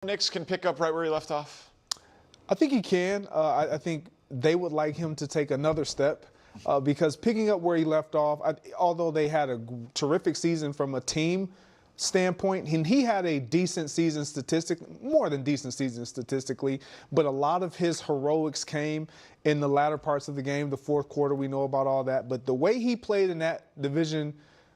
Nix can pick up right where he left off? I think he can. I think they would like him to take another step because picking up where he left off, although they had a terrific season from a team standpoint, and he had a decent season more than decent season statistically, but a lot of his heroics came in the latter parts of the game, the fourth quarter, we know about all that. But the way he played in that division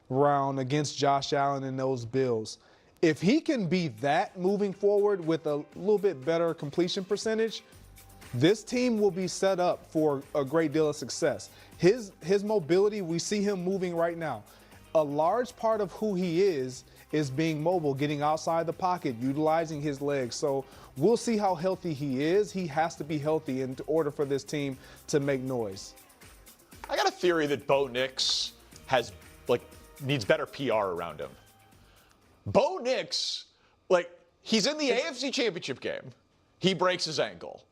round against Josh Allen and those Bills, if he can be that moving forward with a little bit better completion percentage, this team will be set up for a great deal of success. His mobility, we see him moving right now. A large part of who he is being mobile, getting outside the pocket, utilizing his legs. So we'll see how healthy he is. He has to be healthy in order for this team to make noise. I got a theory that Bo Nix needs better PR around him. Bo Nix, he's in the AFC Championship game. He breaks his ankle.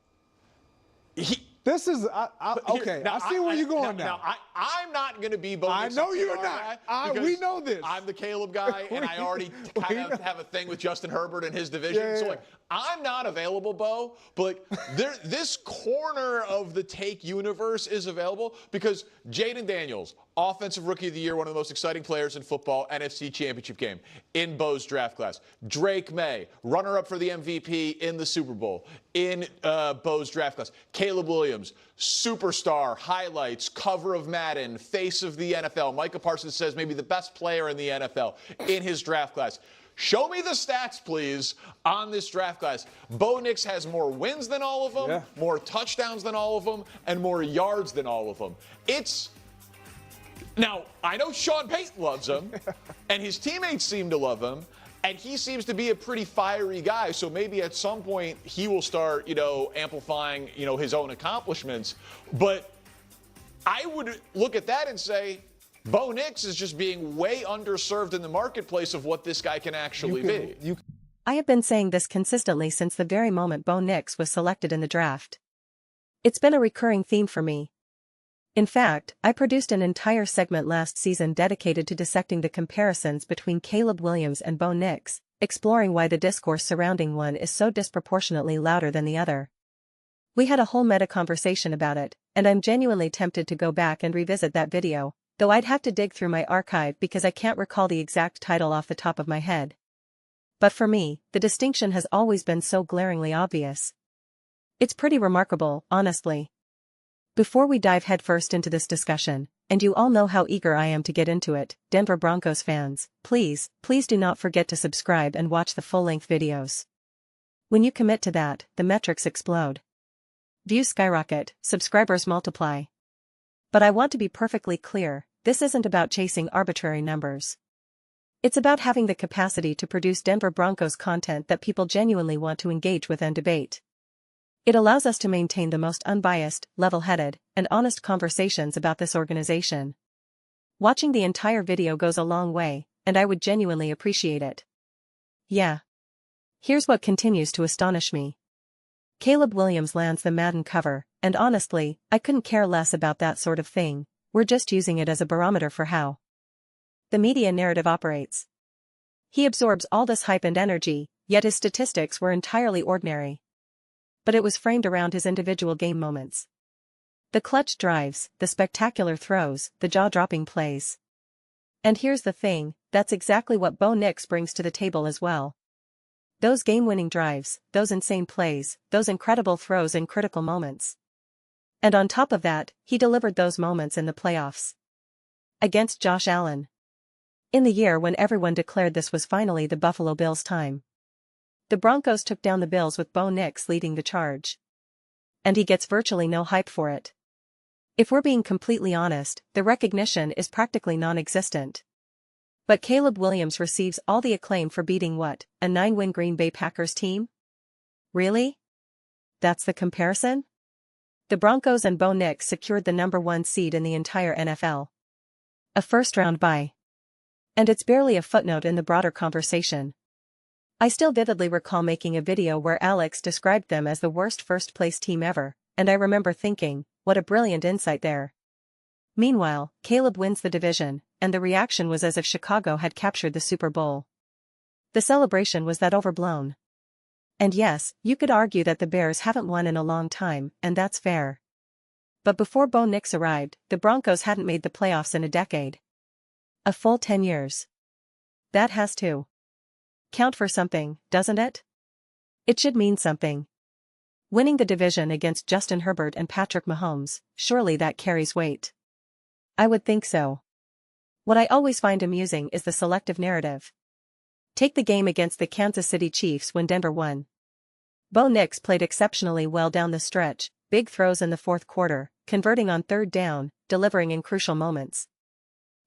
Okay. I see where you're going now. I'm not going to be Bo Nix. I know you're not. We know this. I'm the Caleb guy, and I already kind of have a thing with Justin Herbert and his division. Yeah. So, I'm not available, Bo, but this corner of the take universe is available because Jaden Daniels, Offensive Rookie of the Year, one of the most exciting players in football, NFC Championship game in Bo's draft class. Drake May, runner-up for the MVP in the Super Bowl in Bo's draft class. Caleb Williams, superstar, highlights, cover of Madden, face of the NFL. Micah Parsons says maybe the best player in the NFL in his draft class. Show me the stats, please, on this draft class. Bo Nix has more wins than all of them, more touchdowns than all of them, and more yards than all of them. Now, I know Sean Payton loves him, and his teammates seem to love him, and he seems to be a pretty fiery guy, so maybe at some point he will start, amplifying, his own accomplishments. But I would look at that and say, Bo Nix is just being way underserved in the marketplace of what this guy can actually be. I have been saying this consistently since the very moment Bo Nix was selected in the draft. It's been a recurring theme for me. In fact, I produced an entire segment last season dedicated to dissecting the comparisons between Caleb Williams and Bo Nix, exploring why the discourse surrounding one is so disproportionately louder than the other. We had a whole meta conversation about it, and I'm genuinely tempted to go back and revisit that video, though I'd have to dig through my archive because I can't recall the exact title off the top of my head. But for me, the distinction has always been so glaringly obvious. It's pretty remarkable, honestly. Before we dive headfirst into this discussion, and you all know how eager I am to get into it, Denver Broncos fans, please do not forget to subscribe and watch the full-length videos. When you commit to that, the metrics explode. Views skyrocket, subscribers multiply. But I want to be perfectly clear, this isn't about chasing arbitrary numbers. It's about having the capacity to produce Denver Broncos content that people genuinely want to engage with and debate. It allows us to maintain the most unbiased, level-headed, and honest conversations about this organization. Watching the entire video goes a long way, and I would genuinely appreciate it. Yeah. Here's what continues to astonish me. Caleb Williams lands the Madden cover, and honestly, I couldn't care less about that sort of thing. We're just using it as a barometer for how the media narrative operates. He absorbs all this hype and energy, yet his statistics were entirely ordinary. But it was framed around his individual game moments. The clutch drives, the spectacular throws, the jaw-dropping plays. And here's the thing, that's exactly what Bo Nix brings to the table as well. Those game-winning drives, those insane plays, those incredible throws in critical moments. And on top of that, he delivered those moments in the playoffs. Against Josh Allen. In the year when everyone declared this was finally the Buffalo Bills' time. The Broncos took down the Bills with Bo Nix leading the charge. And he gets virtually no hype for it. If we're being completely honest, the recognition is practically non-existent. But Caleb Williams receives all the acclaim for beating what, a 9-win Green Bay Packers team? Really? That's the comparison? The Broncos and Bo Nix secured the #1 seed in the entire NFL. A first-round bye. And it's barely a footnote in the broader conversation. I still vividly recall making a video where Alex described them as the worst first-place team ever, and I remember thinking, what a brilliant insight there. Meanwhile, Caleb wins the division, and the reaction was as if Chicago had captured the Super Bowl. The celebration was that overblown. And yes, you could argue that the Bears haven't won in a long time, and that's fair. But before Bo Nix arrived, the Broncos hadn't made the playoffs in a decade. A full 10 years. That has to count for something, doesn't it? It should mean something. Winning the division against Justin Herbert and Patrick Mahomes, surely that carries weight. I would think so. What I always find amusing is the selective narrative. Take the game against the Kansas City Chiefs when Denver won. Bo Nix played exceptionally well down the stretch, big throws in the fourth quarter, converting on third down, delivering in crucial moments.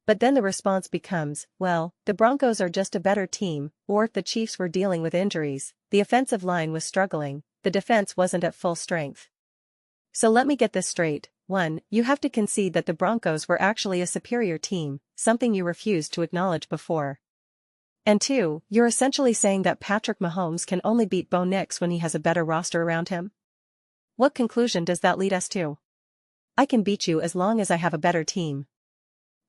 But then the response becomes, well, the Broncos are just a better team, or if the Chiefs were dealing with injuries, the offensive line was struggling, the defense wasn't at full strength. So let me get this straight. 1. You have to concede that the Broncos were actually a superior team, something you refused to acknowledge before. And 2, you're essentially saying that Patrick Mahomes can only beat Bo Nix when he has a better roster around him? What conclusion does that lead us to? I can beat you as long as I have a better team.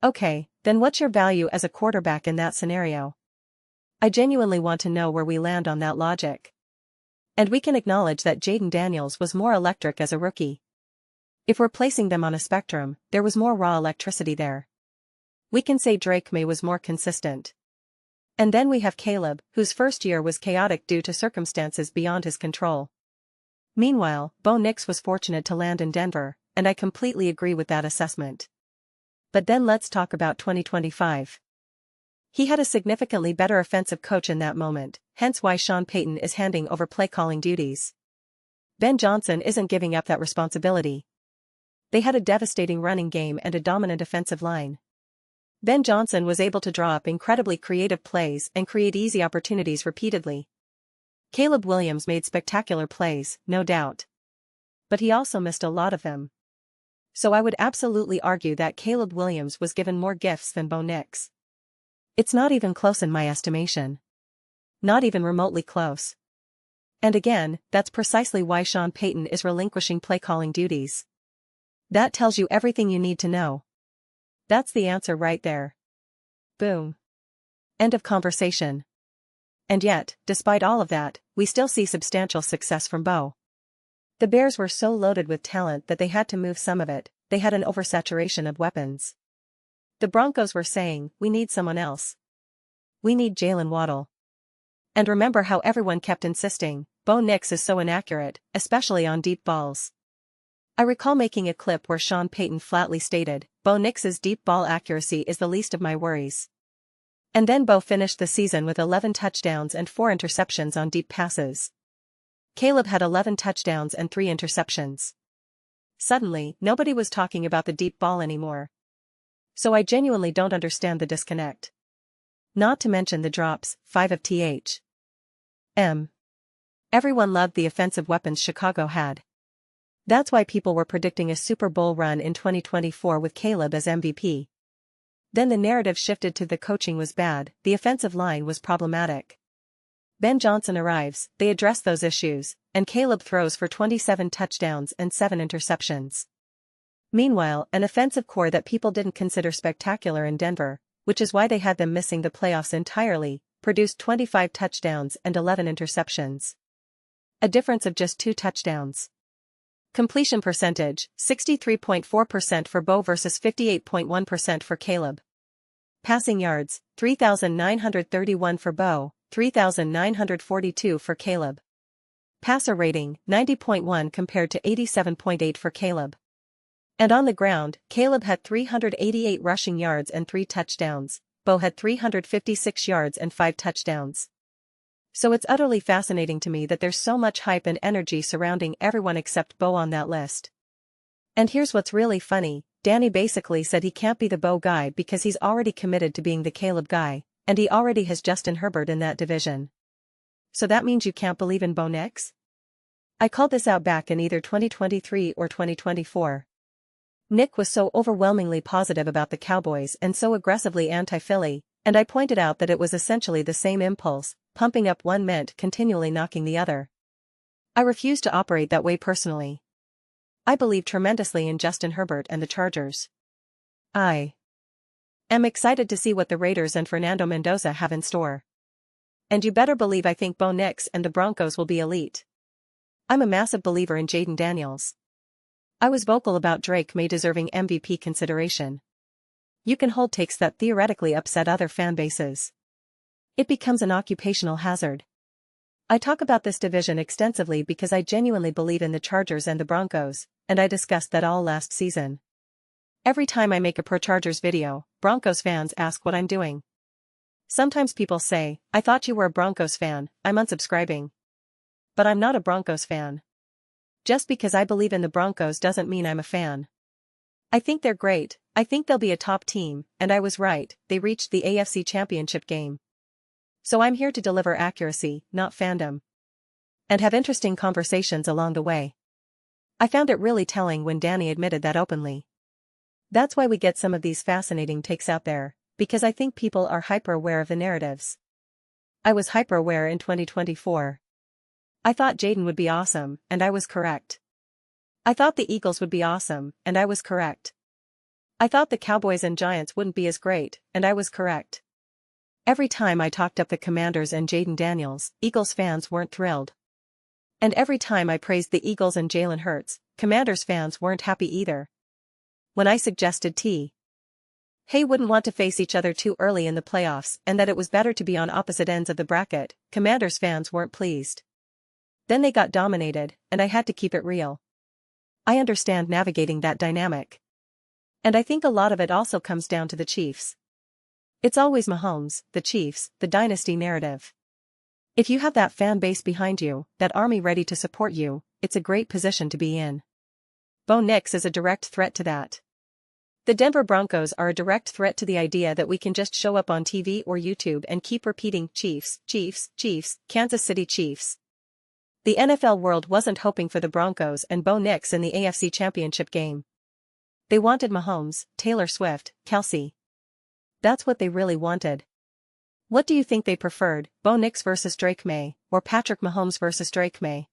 Okay, then what's your value as a quarterback in that scenario? I genuinely want to know where we land on that logic. And we can acknowledge that Jayden Daniels was more electric as a rookie. If we're placing them on a spectrum, there was more raw electricity there. We can say Drake May was more consistent. And then we have Caleb, whose first year was chaotic due to circumstances beyond his control. Meanwhile, Bo Nix was fortunate to land in Denver, and I completely agree with that assessment. But then let's talk about 2025. He had a significantly better offensive coach in that moment, hence why Sean Payton is handing over play-calling duties. Ben Johnson isn't giving up that responsibility. They had a devastating running game and a dominant offensive line. Ben Johnson was able to draw up incredibly creative plays and create easy opportunities repeatedly. Caleb Williams made spectacular plays, no doubt. But he also missed a lot of them. So I would absolutely argue that Caleb Williams was given more gifts than Bo Nix. It's not even close in my estimation. Not even remotely close. And again, that's precisely why Sean Payton is relinquishing play-calling duties. That tells you everything you need to know. That's the answer right there. Boom. End of conversation. And yet, despite all of that, we still see substantial success from Bo. The Bears were so loaded with talent that they had to move some of it, they had an oversaturation of weapons. The Broncos were saying, we need someone else. We need Jalen Waddle. And remember how everyone kept insisting, Bo Nix is so inaccurate, especially on deep balls. I recall making a clip where Sean Payton flatly stated, Bo Nix's deep ball accuracy is the least of my worries. And then Bo finished the season with 11 touchdowns and 4 interceptions on deep passes. Caleb had 11 touchdowns and 3 interceptions. Suddenly, nobody was talking about the deep ball anymore. So I genuinely don't understand the disconnect. Not to mention the drops, 5 of th. Everyone loved the offensive weapons Chicago had. That's why people were predicting a Super Bowl run in 2024 with Caleb as MVP. Then the narrative shifted to the coaching was bad, the offensive line was problematic. Ben Johnson arrives, they address those issues, and Caleb throws for 27 touchdowns and 7 interceptions. Meanwhile, an offensive core that people didn't consider spectacular in Denver, which is why they had them missing the playoffs entirely, produced 25 touchdowns and 11 interceptions. A difference of just 2 touchdowns. Completion percentage, 63.4% for Bo versus 58.1% for Caleb. Passing yards, 3,931 for Bo, 3,942 for Caleb. Passer rating, 90.1 compared to 87.8 for Caleb. And on the ground, Caleb had 388 rushing yards and 3 touchdowns, Bo had 356 yards and 5 touchdowns. So it's utterly fascinating to me that there's so much hype and energy surrounding everyone except Bo on that list. And here's what's really funny, Danny basically said he can't be the Bo guy because he's already committed to being the Caleb guy, and he already has Justin Herbert in that division. So that means you can't believe in Bo Nix? I called this out back in either 2023 or 2024. Nick was so overwhelmingly positive about the Cowboys and so aggressively anti-Philly, and I pointed out that it was essentially the same impulse, pumping up one meant continually knocking the other. I refuse to operate that way personally. I believe tremendously in Justin Herbert and the Chargers. I am excited to see what the Raiders and Fernando Mendoza have in store. And you better believe I think Bo Nix and the Broncos will be elite. I'm a massive believer in Jaden Daniels. I was vocal about Drake May deserving MVP consideration. You can hold takes that theoretically upset other fan bases. It becomes an occupational hazard. I talk about this division extensively because I genuinely believe in the Chargers and the Broncos, and I discussed that all last season. Every time I make a pro-Chargers video, Broncos fans ask what I'm doing. Sometimes people say, I thought you were a Broncos fan, I'm unsubscribing. But I'm not a Broncos fan. Just because I believe in the Broncos doesn't mean I'm a fan. I think they're great, I think they'll be a top team, and I was right, they reached the AFC Championship game. So I'm here to deliver accuracy, not fandom. And have interesting conversations along the way. I found it really telling when Danny admitted that openly. That's why we get some of these fascinating takes out there, because I think people are hyper-aware of the narratives. I was hyper-aware in 2024. I thought Jaden would be awesome, and I was correct. I thought the Eagles would be awesome, and I was correct. I thought the Cowboys and Giants wouldn't be as great, and I was correct. Every time I talked up the Commanders and Jaden Daniels, Eagles fans weren't thrilled. And every time I praised the Eagles and Jalen Hurts, Commanders fans weren't happy either. When I suggested Hey wouldn't want to face each other too early in the playoffs and that it was better to be on opposite ends of the bracket, Commanders fans weren't pleased. Then they got dominated, and I had to keep it real. I understand navigating that dynamic. And I think a lot of it also comes down to the Chiefs. It's always Mahomes, the Chiefs, the dynasty narrative. If you have that fan base behind you, that army ready to support you, it's a great position to be in. Bo Nix is a direct threat to that. The Denver Broncos are a direct threat to the idea that we can just show up on TV or YouTube and keep repeating Chiefs, Chiefs, Chiefs, Kansas City Chiefs. The NFL world wasn't hoping for the Broncos and Bo Nix in the AFC Championship game. They wanted Mahomes, Taylor Swift, Kelsey. That's what they really wanted. What do you think they preferred, Bo Nix versus Drake May, or Patrick Mahomes versus Drake May?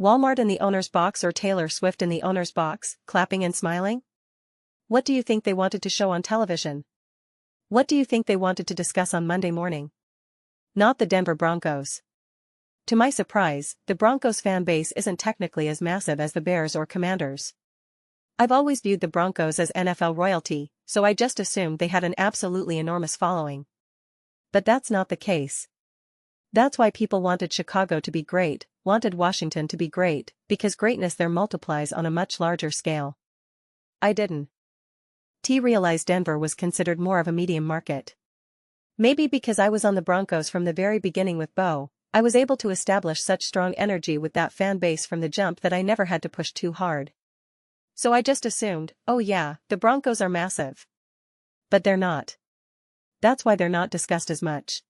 Walmart in the owner's box or Taylor Swift in the owner's box, clapping and smiling? What do you think they wanted to show on television? What do you think they wanted to discuss on Monday morning? Not the Denver Broncos. To my surprise, the Broncos fan base isn't technically as massive as the Bears or Commanders. I've always viewed the Broncos as NFL royalty, so I just assumed they had an absolutely enormous following. But that's not the case. That's why people wanted Chicago to be great, wanted Washington to be great, because greatness there multiplies on a much larger scale. I didn't. Realized Denver was considered more of a medium market. Maybe because I was on the Broncos from the very beginning with Bo, I was able to establish such strong energy with that fan base from the jump that I never had to push too hard. So I just assumed, oh yeah, the Broncos are massive. But they're not. That's why they're not discussed as much.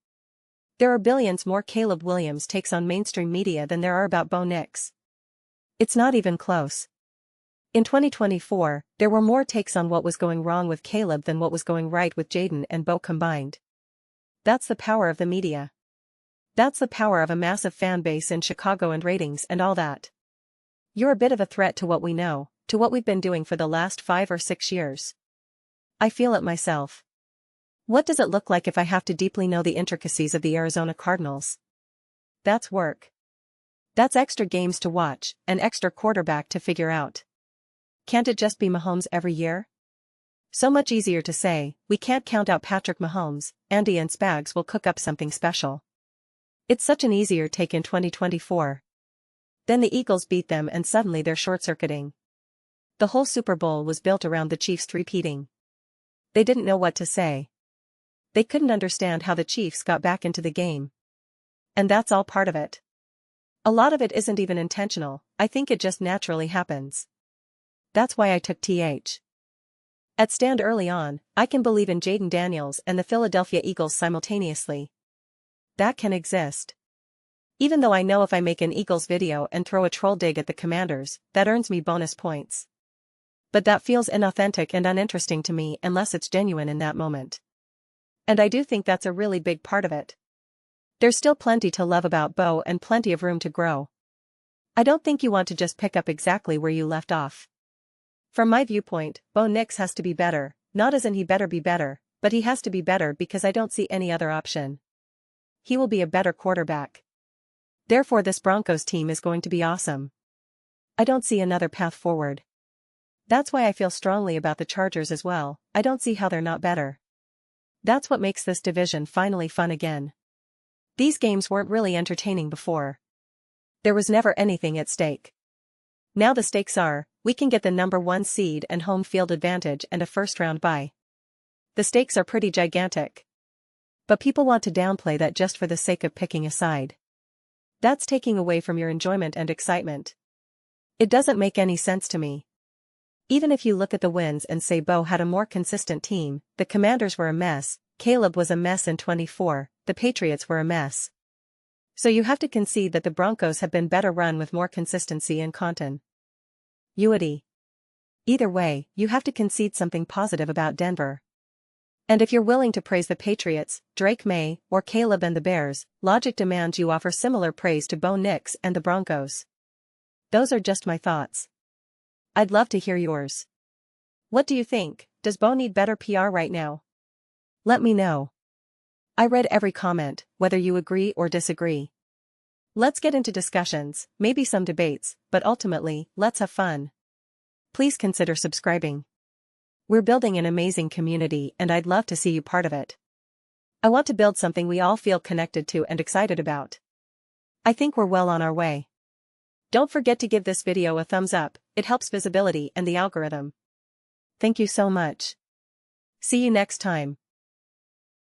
There are billions more Caleb Williams takes on mainstream media than there are about Bo Nix. It's not even close. In 2024, there were more takes on what was going wrong with Caleb than what was going right with Jaden and Bo combined. That's the power of the media. That's the power of a massive fan base in Chicago and ratings and all that. You're a bit of a threat to what we know, to what we've been doing for the last 5 or 6 years. I feel it myself. What does it look like if I have to deeply know the intricacies of the Arizona Cardinals? That's work. That's extra games to watch, an extra quarterback to figure out. Can't it just be Mahomes every year? So much easier to say, we can't count out Patrick Mahomes, Andy and Spags will cook up something special. It's such an easier take in 2024. Then the Eagles beat them and suddenly they're short-circuiting. The whole Super Bowl was built around the Chiefs three-peating. They didn't know what to say. They couldn't understand how the Chiefs got back into the game. And that's all part of it. A lot of it isn't even intentional, I think it just naturally happens. That's why I took At stand early on, I can believe in Jaden Daniels and the Philadelphia Eagles simultaneously. That can exist. Even though I know if I make an Eagles video and throw a troll dig at the Commanders, that earns me bonus points. But that feels inauthentic and uninteresting to me unless it's genuine in that moment. And I do think that's a really big part of it. There's still plenty to love about Bo and plenty of room to grow. I don't think you want to just pick up exactly where you left off. From my viewpoint, Bo Nix has to be better, not as in he better be better, but he has to be better because I don't see any other option. he will be a better quarterback. Therefore, this Broncos team is going to be awesome. I don't see another path forward. That's why I feel strongly about the Chargers as well. I don't see how they're not better. That's what makes this division finally fun again. These games weren't really entertaining before. There was never anything at stake. Now the stakes are, we can get the number 1 seed and home field advantage and a first-round bye. The stakes are pretty gigantic. But people want to downplay that just for the sake of picking a side. That's taking away from your enjoyment and excitement. It doesn't make any sense to me. Even if you look at the wins and say Bo had a more consistent team, the Commanders were a mess, Caleb was a mess in 24, the Patriots were a mess. So you have to concede that the Broncos have been better run with more consistency and continuity. Either way, you have to concede something positive about Denver. And if you're willing to praise the Patriots, Drake May, or Caleb and the Bears, logic demands you offer similar praise to Bo Nix and the Broncos. Those are just my thoughts. I'd love to hear yours. What do you think? Does Bo need better PR right now? Let me know. I read every comment, whether you agree or disagree. Let's get into discussions, maybe some debates, but ultimately, let's have fun. Please consider subscribing. We're building an amazing community and I'd love to see you part of it. I want to build something we all feel connected to and excited about. I think we're well on our way. Don't forget to give this video a thumbs up, it helps visibility and the algorithm. Thank you so much. See you next time.